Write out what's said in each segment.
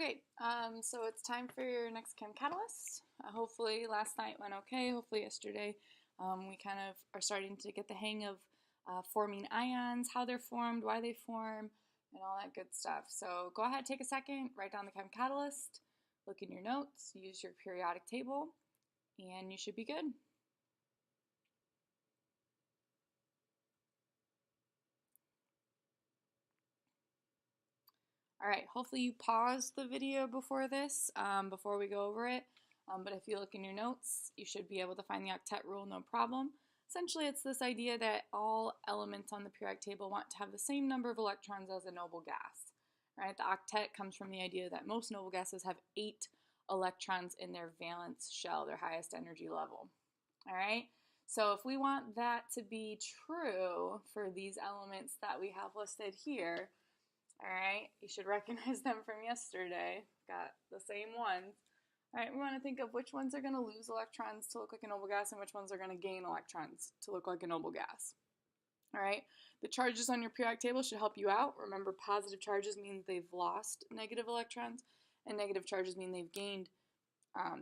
Okay, so it's time for your next ChemCatalyst. Hopefully last night went okay. Hopefully yesterday we kind of are starting to get the hang of forming ions, how they're formed, why they form, and all that good stuff. So go ahead, take a second, write down the ChemCatalyst, look in your notes, use your periodic table, and you should be good. All right, hopefully you paused the video before this, before we go over it. But if you look in your notes, you should be able to find the octet rule, no problem. Essentially, it's this idea that all elements on the periodic table want to have the same number of electrons as a noble gas. Right? The octet comes from the idea that most noble gases have 8 electrons in their valence shell, their highest energy level. All right? So if we want that to be true for these elements that we have listed here, all right, you should recognize them from yesterday. Got the same ones. All right, we want to think of which ones are going to lose electrons to look like a noble gas and which ones are going to gain electrons to look like a noble gas. All right, the charges on your periodic table should help you out. Remember, positive charges mean they've lost negative electrons, and negative charges mean they've gained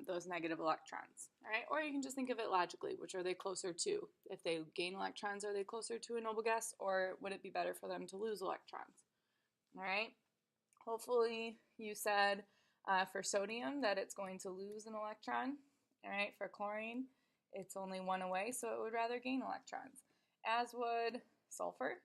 those negative electrons. All right, or you can just think of it logically. Which are they closer to? If they gain electrons, are they closer to a noble gas, or would it be better for them to lose electrons? All right, hopefully you said for sodium that it's going to lose an electron. All right, for chlorine, it's only one away, so it would rather gain electrons, as would sulfur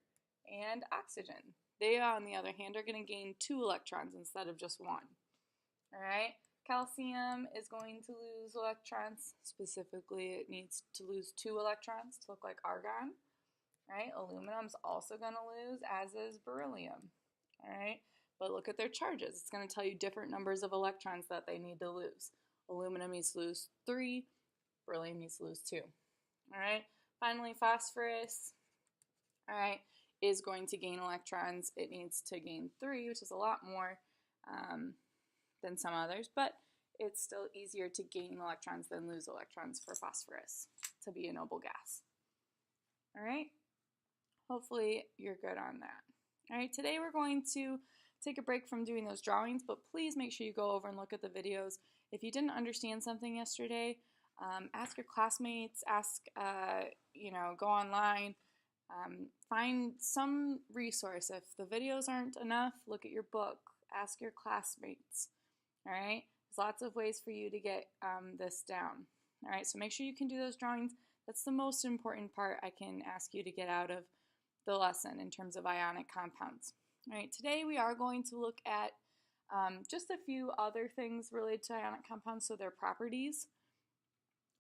and oxygen. They, on the other hand, are going to gain 2 electrons instead of just 1. All right, calcium is going to lose electrons. Specifically, it needs to lose 2 electrons to look like argon. All right, aluminum's also going to lose, as is beryllium. All right, but look at their charges. It's going to tell you different numbers of electrons that they need to lose. Aluminum needs to lose 3, beryllium needs to lose 2. All right, finally, phosphorus, all right, is going to gain electrons. It needs to gain 3, which is a lot more than some others, but it's still easier to gain electrons than lose electrons for phosphorus to be a noble gas. All right, hopefully you're good on that. All right, today we're going to take a break from doing those drawings, but please make sure you go over and look at the videos. If you didn't understand something yesterday, ask your classmates, go online, find some resource. If the videos aren't enough, look at your book, ask your classmates. All right, there's lots of ways for you to get this down. All right, so make sure you can do those drawings. That's the most important part I can ask you to get out of the lesson in terms of ionic compounds. All right, today we are going to look at just a few other things related to ionic compounds, so their properties.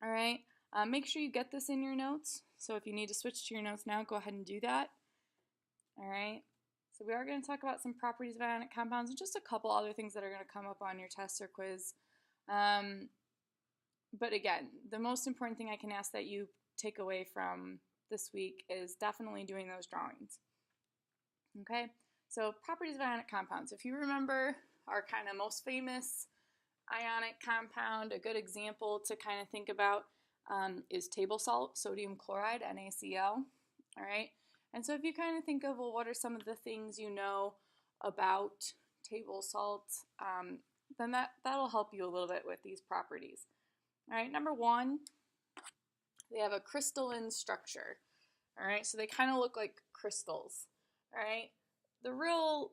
All right, make sure you get this in your notes. So if you need to switch to your notes now, go ahead and do that. All right, so we are going to talk about some properties of ionic compounds and just a couple other things that are going to come up on your test or quiz. But again, the most important thing I can ask that you take away from this week is definitely doing those drawings. Okay, so properties of ionic compounds. If you remember our kind of most famous ionic compound, a good example to kind of think about is table salt, sodium chloride, NaCl. All right, and so if you kind of think of, well, what are some of the things you know about table salt, then that'll help you a little bit with these properties. All right, number 1, they have a crystalline structure. All right, so they kind of look like crystals. All right, the real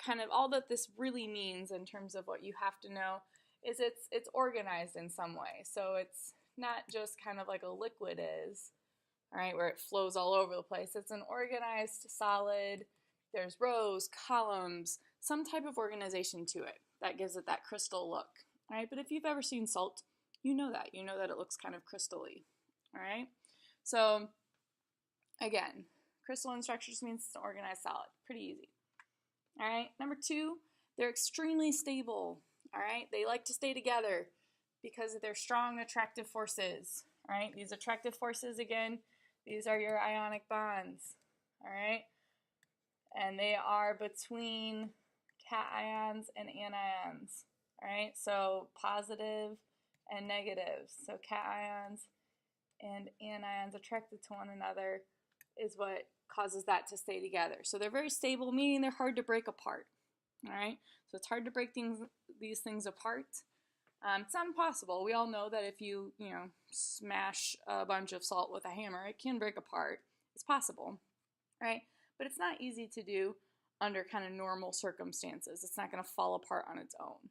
kind of all that this really means in terms of what you have to know is it's organized in some way. So it's not just kind of like a liquid is, all right, where it flows all over the place. It's an organized solid. There's rows, columns, some type of organization to it that gives it that crystal look. All right, but if you've ever seen salt, you know that it looks kind of crystal-y. All right, so again, crystalline structure just means it's an organized solid. Pretty easy. All right, number 2, they're extremely stable. All right, they like to stay together because of their strong attractive forces. All right, these attractive forces, again, these are your ionic bonds. All right, and they are between cations and anions. All right, so positive and negative. So cations and anions attracted to one another is what causes that to stay together. So they're very stable, meaning they're hard to break apart. All right, so it's hard to break these things apart. It's not impossible. We all know that if you smash a bunch of salt with a hammer, it can break apart. It's possible, right? But it's not easy to do under kind of normal circumstances. It's not going to fall apart on its own,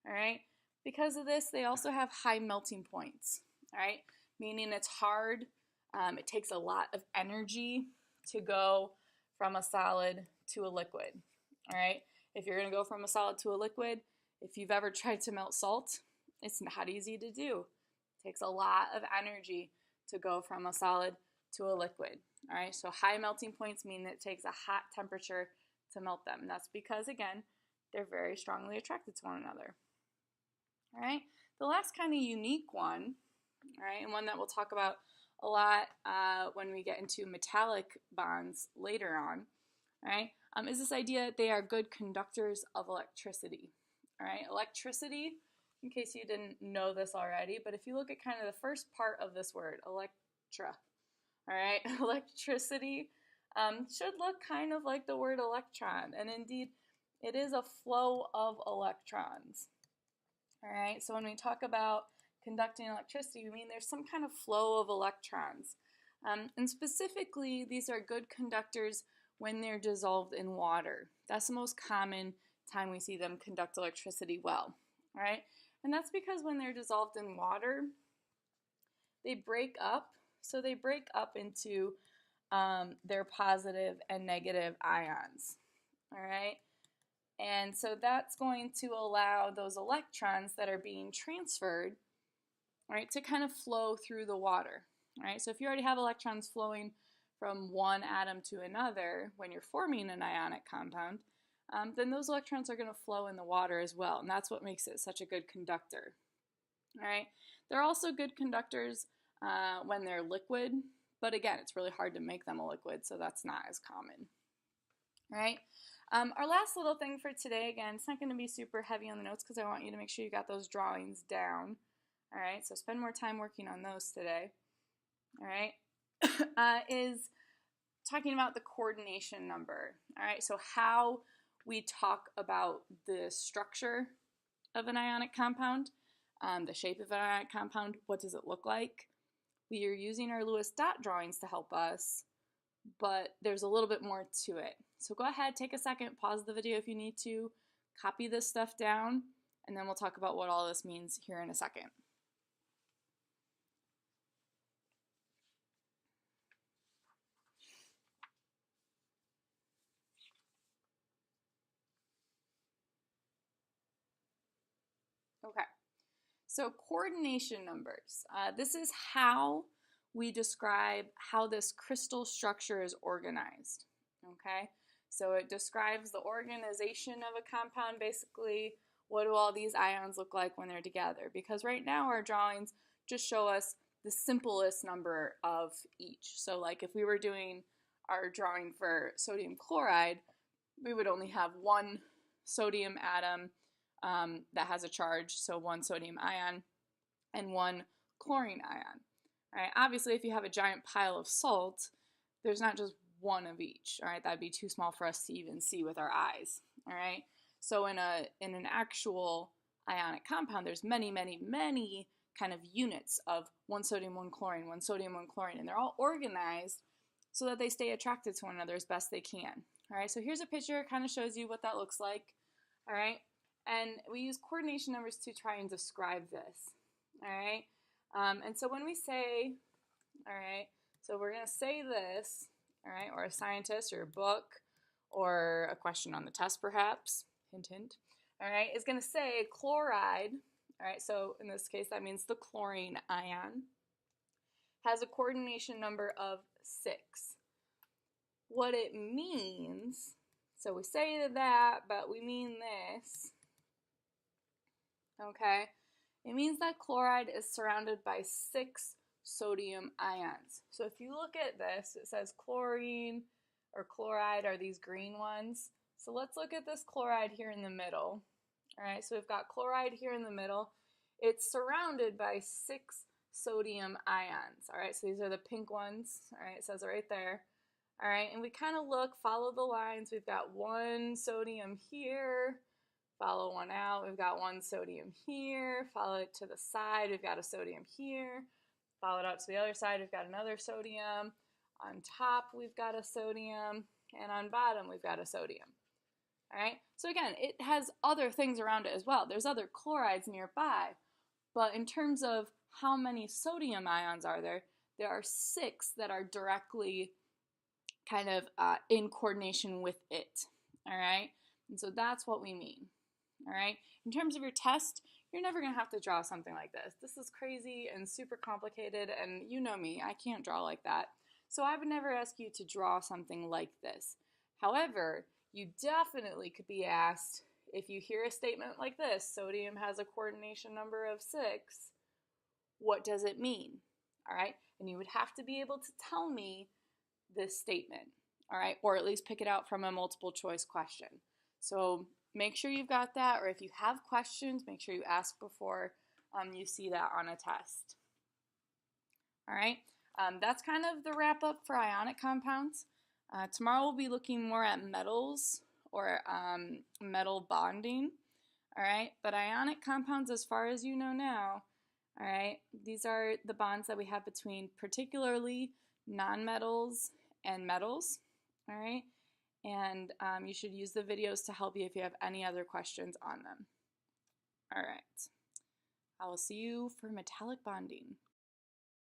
all right? Because of this, they also have high melting points, all right? Meaning it's hard. It takes a lot of energy to go from a solid to a liquid, all right? If you're going to go from a solid to a liquid, if you've ever tried to melt salt, it's not easy to do. It takes a lot of energy to go from a solid to a liquid. All right, so high melting points mean that it takes a hot temperature to melt them. And that's because, again, they're very strongly attracted to one another. All right, the last kind of unique one, all right, and one that we'll talk about a lot when we get into metallic bonds later on, all right, is this idea that they are good conductors of electricity. All right, electricity, in case you didn't know this already, but if you look at kind of the first part of this word, electra, all right, electricity should look kind of like the word electron, and indeed, it is a flow of electrons. All right, so when we talk about conducting electricity, we mean there's some kind of flow of electrons. And specifically, these are good conductors when they're dissolved in water. That's the most common time we see them conduct electricity well, all right? And that's because when they're dissolved in water, they break up. So they break up into their positive and negative ions, all right? And so that's going to allow those electrons that are being transferred, right, to kind of flow through the water, right? So if you already have electrons flowing from one atom to another when you're forming an ionic compound, then those electrons are going to flow in the water as well, and that's what makes it such a good conductor, all right? They're also good conductors when they're liquid, but again, it's really hard to make them a liquid, so that's not as common, all right? Our last little thing for today, again, it's not going to be super heavy on the notes because I want you to make sure you got those drawings down. All right, so spend more time working on those today. All right, is talking about the coordination number. All right, so how we talk about the structure of an ionic compound, the shape of an ionic compound, what does it look like? We are using our Lewis dot drawings to help us, but there's a little bit more to it. So go ahead, take a second, pause the video if you need to, copy this stuff down, and then we'll talk about what all this means here in a second. Okay, so coordination numbers. This is how we describe how this crystal structure is organized, okay? So it describes the organization of a compound, basically, what do all these ions look like when they're together? Because right now our drawings just show us the simplest number of each. So like if we were doing our drawing for sodium chloride, we would only have one sodium atom that has a charge, so one sodium ion and one chlorine ion. All right, obviously if you have a giant pile of salt, there's not just one of each, all right? That'd be too small for us to even see with our eyes, all right? So in an actual ionic compound, there's many, many, many kind of units of one sodium, one chlorine, one sodium, one chlorine, and they're all organized so that they stay attracted to one another as best they can, all right? So here's a picture, it kind of shows you what that looks like, all right? And we use coordination numbers to try and describe this, all right? And so when we say, all right, so we're going to say this, all right, or a scientist or a book or a question on the test perhaps, hint, hint, all right, is going to say chloride, all right, so in this case that means the chlorine ion, has a coordination number of 6. What it means, so we say that, but we mean this, okay, it means that chloride is surrounded by 6 sodium ions. So if you look at this, it says chlorine or chloride are these green ones. So let's look at this chloride here in the middle. All right, so we've got chloride here in the middle. It's surrounded by 6 sodium ions. All right, so these are the pink ones. All right, it says it right there. All right, and we kind of look, follow the lines. We've got one sodium here, follow one out. We've got one sodium here, follow it to the side. We've got a sodium here, follow it out to the other side. We've got another sodium. On top, we've got a sodium, and on bottom, we've got a sodium. All right, so again, it has other things around it as well. There's other chlorides nearby, but in terms of how many sodium ions are there are 6 that are directly kind of in coordination with it, all right? And so that's what we mean, all right? In terms of your test, you're never going to have to draw something like this. This is crazy and super complicated, and you know me, I can't draw like that. So I would never ask you to draw something like this. However, you definitely could be asked, if you hear a statement like this, sodium has a coordination number of 6, what does it mean? All right? And you would have to be able to tell me this statement, all right? Or at least pick it out from a multiple choice question. So make sure you've got that, or if you have questions, make sure you ask before you see that on a test. All right? That's kind of the wrap up for ionic compounds. Tomorrow we'll be looking more at metals or metal bonding, all right? But ionic compounds, as far as you know now, all right, these are the bonds that we have between particularly nonmetals and metals, all right? And you should use the videos to help you if you have any other questions on them. All right, I will see you for metallic bonding.